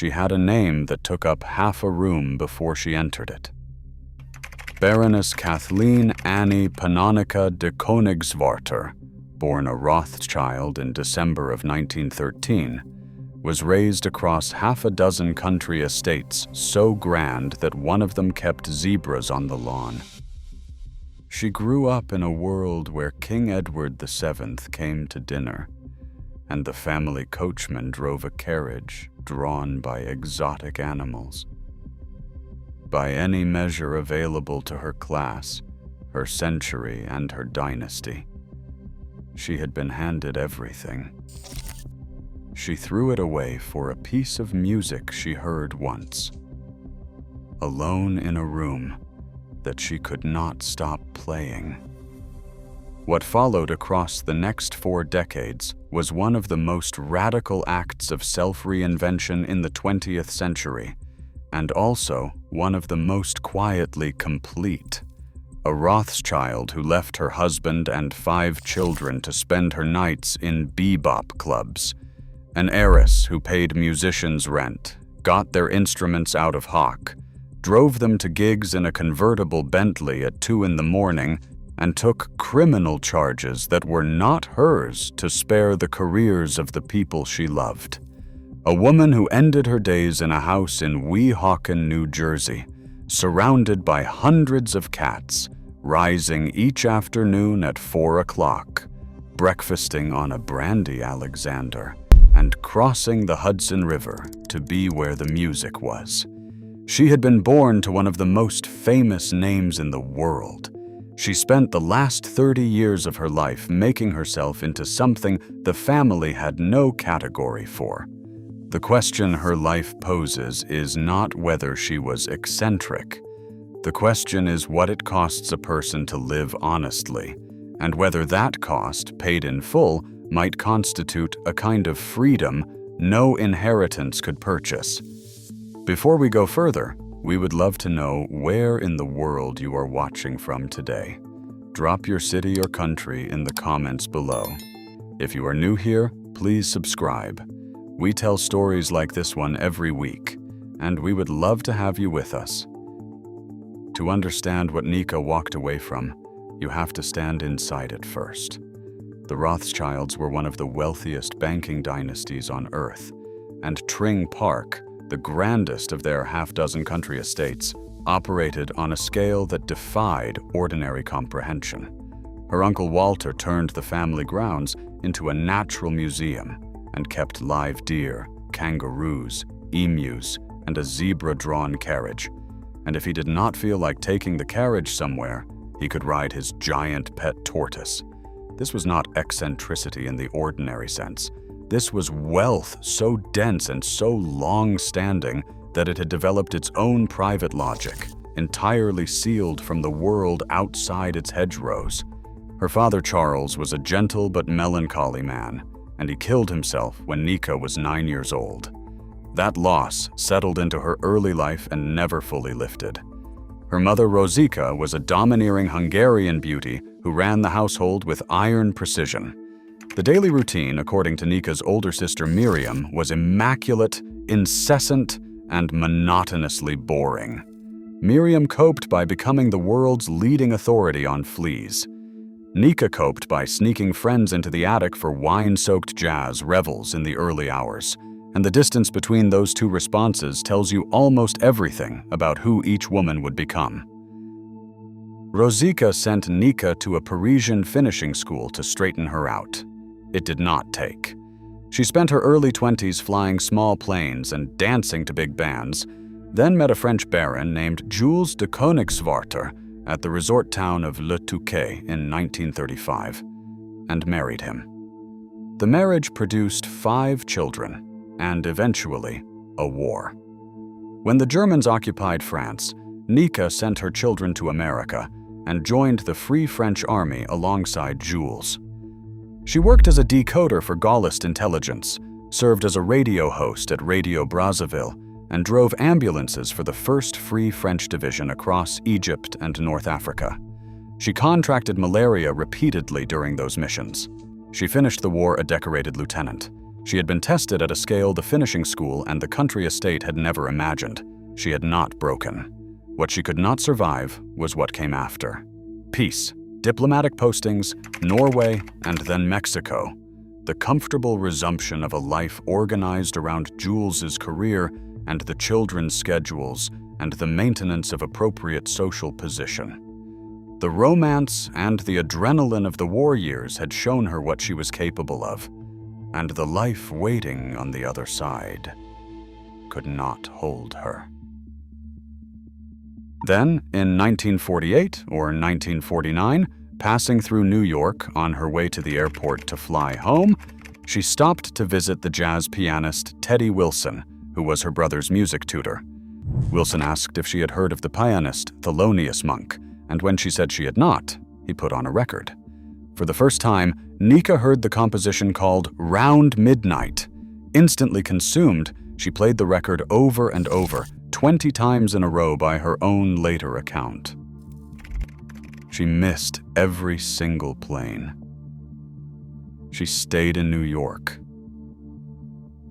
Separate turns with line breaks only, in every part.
She had a name that took up half a room before she entered it. Baroness Kathleen Annie Pannonica de Koenigswarter, born a Rothschild in December of 1913, was raised across half a dozen country estates so grand that one of them kept zebras on the lawn. She grew up in a world where King Edward VII came to dinner, and the family coachman drove a carriage drawn by exotic animals. By any measure available to her class, her century, and her dynasty, she had been handed everything. She threw it away for a piece of music she heard once, alone in a room that she could not stop playing. What followed across the next 4 decades was one of the most radical acts of self-reinvention in the 20th century, and also one of the most quietly complete. A Rothschild who left her husband and 5 children to spend her nights in bebop clubs. An heiress who paid musicians rent, got their instruments out of hock, drove them to gigs in a convertible Bentley at 2 in the morning, and took criminal charges that were not hers to spare the careers of the people she loved. A woman who ended her days in a house in Weehawken, New Jersey, surrounded by hundreds of cats, rising each afternoon at 4 o'clock, breakfasting on a brandy Alexander, and crossing the Hudson River to be where the music was. She had been born to one of the most famous names in the world. She spent the last 30 years of her life making herself into something the family had no category for. The question her life poses is not whether she was eccentric. The question is what it costs a person to live honestly, and whether that cost, paid in full, might constitute a kind of freedom no inheritance could purchase. Before we go further, we would love to know where in the world you are watching from today. Drop your city or country in the comments below. If you are new here, please subscribe. We tell stories like this one every week, and we would love to have you with us. To understand what Nika walked away from, you have to stand inside it first. The Rothschilds were one of the wealthiest banking dynasties on Earth, and Tring Park, the grandest of their half-dozen country estates, operated on a scale that defied ordinary comprehension. Her Uncle Walter turned the family grounds into a natural museum and kept live deer, kangaroos, emus, and a zebra-drawn carriage. And if he did not feel like taking the carriage somewhere, he could ride his giant pet tortoise. This was not eccentricity in the ordinary sense. This was wealth so dense and so long-standing that it had developed its own private logic, entirely sealed from the world outside its hedgerows. Her father Charles was a gentle but melancholy man, and he killed himself when Nika was 9 years old. That loss settled into her early life and never fully lifted. Her mother Rosika was a domineering Hungarian beauty who ran the household with iron precision. The daily routine, according to Nika's older sister Miriam, was immaculate, incessant, and monotonously boring. Miriam coped by becoming the world's leading authority on fleas. Nika coped by sneaking friends into the attic for wine-soaked jazz revels in the early hours, and the distance between those two responses tells you almost everything about who each woman would become. Rosika sent Nika to a Parisian finishing school to straighten her out. It did not take. She spent her early 20s flying small planes and dancing to big bands, then met a French baron named Jules de Koenigswarter at the resort town of Le Touquet in 1935, and married him. The marriage produced 5 children, and eventually, a war. When the Germans occupied France, Nika sent her children to America and joined the Free French Army alongside Jules. She worked as a decoder for Gaullist intelligence, served as a radio host at Radio Brazzaville, and drove ambulances for the First Free French Division across Egypt and North Africa. She contracted malaria repeatedly during those missions. She finished the war a decorated lieutenant, She had been tested at a scale the finishing school and the country estate had never imagined. She had not broken. What she could not survive was what came after. Peace, diplomatic postings, Norway, and then Mexico. The comfortable resumption of a life organized around Jules's career and the children's schedules and the maintenance of appropriate social position. The romance and the adrenaline of the war years had shown her what she was capable of, and the life waiting on the other side could not hold her. Then, in 1948 or 1949, passing through New York on her way to the airport to fly home, she stopped to visit the jazz pianist Teddy Wilson, who was her brother's music tutor. Wilson asked if she had heard of the pianist Thelonious Monk, and when she said she had not, he put on a record. For the first time, Nika heard the composition called Round Midnight. Instantly consumed, she played the record over and over, 20 times in a row by her own later account. She missed every single plane. She stayed in New York.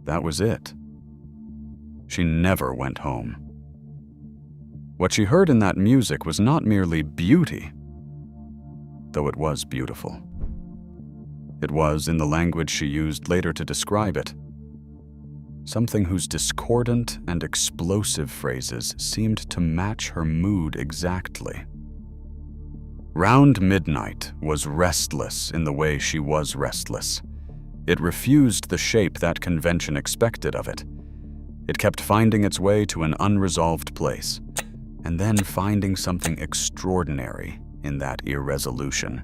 That was it. She never went home. What she heard in that music was not merely beauty, though it was beautiful. It was, in the language she used later to describe it, something whose discordant and explosive phrases seemed to match her mood exactly. Round Midnight was restless in the way she was restless. It refused the shape that convention expected of it. It kept finding its way to an unresolved place, and then finding something extraordinary in that irresolution,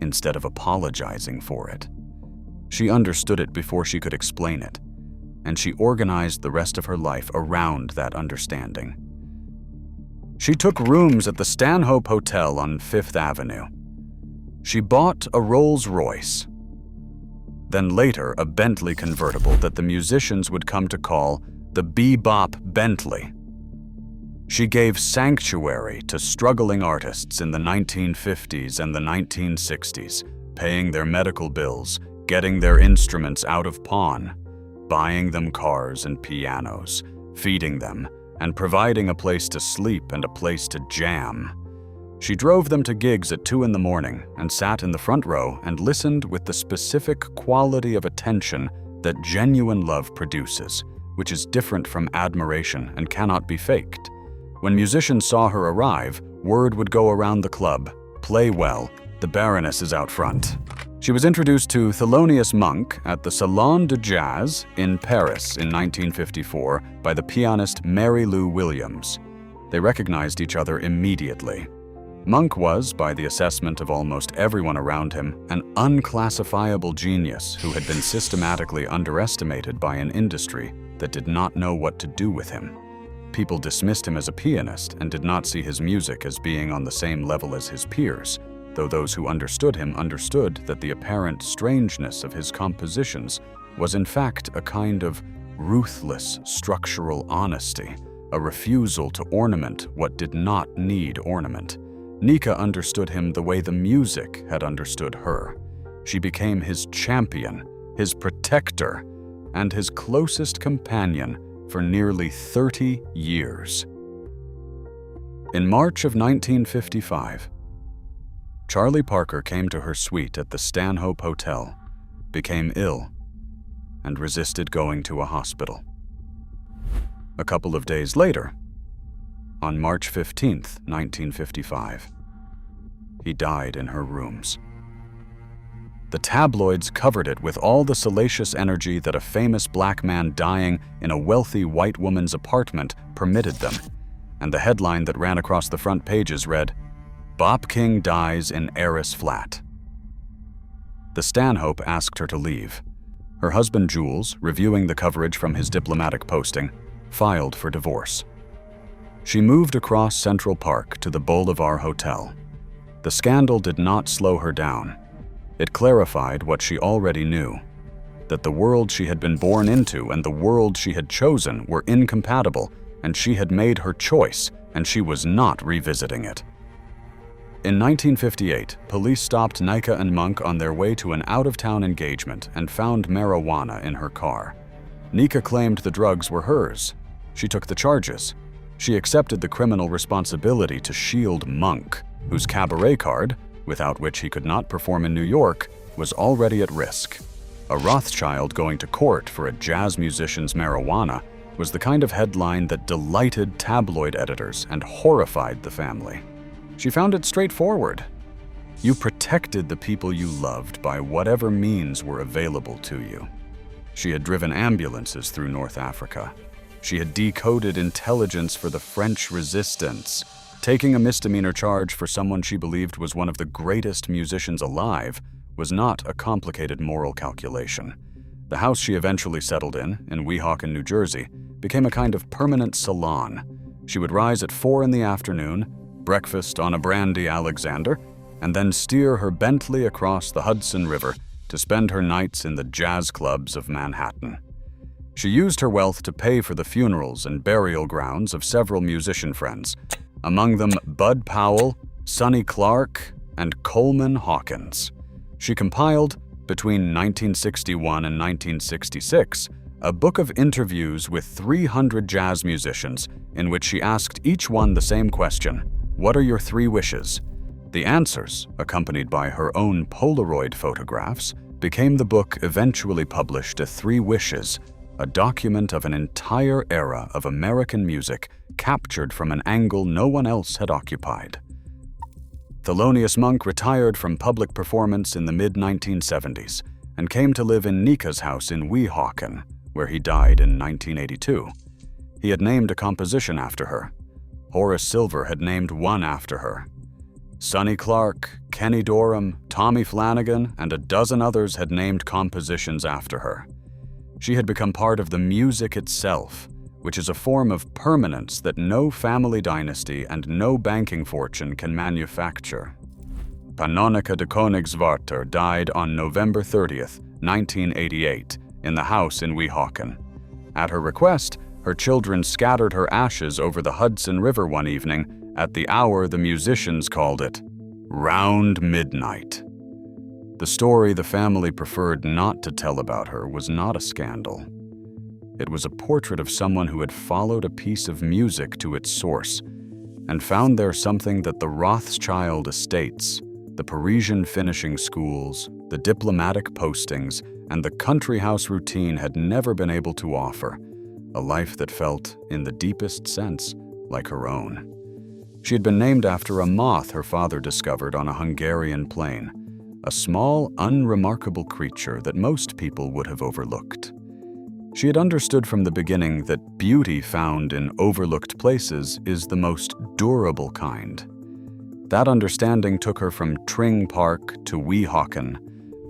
instead of apologizing for it. She understood it before she could explain it, and she organized the rest of her life around that understanding. She took rooms at the Stanhope Hotel on Fifth Avenue. She bought a Rolls-Royce, then later a Bentley convertible that the musicians would come to call the Bebop Bentley. She gave sanctuary to struggling artists in the 1950s and the 1960s, paying their medical bills, getting their instruments out of pawn, buying them cars and pianos, feeding them, and providing a place to sleep and a place to jam. She drove them to gigs at 2 a.m. and sat in the front row and listened with the specific quality of attention that genuine love produces, which is different from admiration and cannot be faked. When musicians saw her arrive, word would go around the club, "Play well, the Baroness is out front." She was introduced to Thelonious Monk at the Salon de Jazz in Paris in 1954 by the pianist Mary Lou Williams. They recognized each other immediately. Monk was, by the assessment of almost everyone around him, an unclassifiable genius who had been systematically underestimated by an industry that did not know what to do with him. People dismissed him as a pianist and did not see his music as being on the same level as his peers, though those who understood him understood that the apparent strangeness of his compositions was in fact a kind of ruthless structural honesty, a refusal to ornament what did not need ornament. Nika understood him the way the music had understood her. She became his champion, his protector, and his closest companion for nearly 30 years. In March of 1955, Charlie Parker came to her suite at the Stanhope Hotel, became ill, and resisted going to a hospital. A couple of days later, on March 15th, 1955, he died in her rooms. The tabloids covered it with all the salacious energy that a famous black man dying in a wealthy white woman's apartment permitted them, and the headline that ran across the front pages read, "Bop King dies in Heiress flat." The Stanhope asked her to leave. Her husband Jules, reviewing the coverage from his diplomatic posting, filed for divorce. She moved across Central Park to the Boulevard Hotel. The scandal did not slow her down. It clarified what she already knew, that the world she had been born into and the world she had chosen were incompatible, and she had made her choice, and she was not revisiting it. In 1958, police stopped Nika and Monk on their way to an out-of-town engagement and found marijuana in her car. Nika claimed the drugs were hers. She took the charges. She accepted the criminal responsibility to shield Monk, whose cabaret card, without which he could not perform in New York, was already at risk. A Rothschild going to court for a jazz musician's marijuana was the kind of headline that delighted tabloid editors and horrified the family. She found it straightforward. You protected the people you loved by whatever means were available to you. She had driven ambulances through North Africa. She had decoded intelligence for the French resistance. Taking a misdemeanor charge for someone she believed was one of the greatest musicians alive was not a complicated moral calculation. The house she eventually settled in Weehawken, New Jersey, became a kind of permanent salon. She would rise at 4 in the afternoon, breakfast on a brandy Alexander, and then steer her Bentley across the Hudson River to spend her nights in the jazz clubs of Manhattan. She used her wealth to pay for the funerals and burial grounds of several musician friends, among them Bud Powell, Sonny Clark, and Coleman Hawkins. She compiled, between 1961 and 1966, a book of interviews with 300 jazz musicians in which she asked each one the same question: "What are your 3 wishes?" The answers, accompanied by her own Polaroid photographs, became the book eventually published as 3 Wishes, a document of an entire era of American music captured from an angle no one else had occupied. Thelonious Monk retired from public performance in the mid-1970s and came to live in Nika's house in Weehawken, where he died in 1982. He had named a composition after her. Horace Silver had named one after her. Sonny Clark, Kenny Dorham, Tommy Flanagan, and a dozen others had named compositions after her. She had become part of the music itself, which is a form of permanence that no family dynasty and no banking fortune can manufacture. Pannonica de Koenigswarter died on November 30th, 1988, in the house in Weehawken. At her request, her children scattered her ashes over the Hudson River one evening at the hour the musicians called it round midnight. The story the family preferred not to tell about her was not a scandal. It was a portrait of someone who had followed a piece of music to its source and found there something that the Rothschild estates, the Parisian finishing schools, the diplomatic postings, and the country house routine had never been able to offer, a life that felt, in the deepest sense, like her own. She had been named after a moth her father discovered on a Hungarian plain, a small, unremarkable creature that most people would have overlooked. She had understood from the beginning that beauty found in overlooked places is the most durable kind. That understanding took her from Tring Park to Weehawken,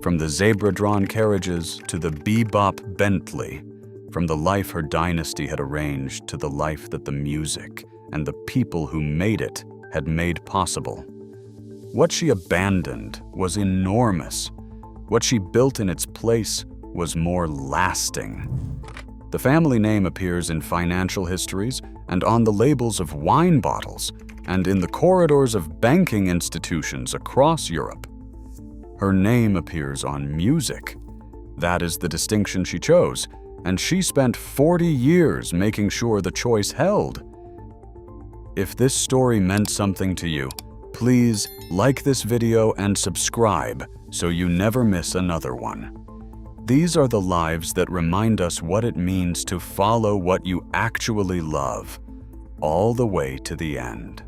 from the zebra-drawn carriages to the Bebop Bentley, from the life her dynasty had arranged to the life that the music and the people who made it had made possible. What she abandoned was enormous. What she built in its place was more lasting. The family name appears in financial histories and on the labels of wine bottles and in the corridors of banking institutions across Europe. Her name appears on music. That is the distinction she chose, and she spent 40 years making sure the choice held. If this story meant something to you, please like this video and subscribe so you never miss another one. These are the lives that remind us what it means to follow what you actually love, all the way to the end.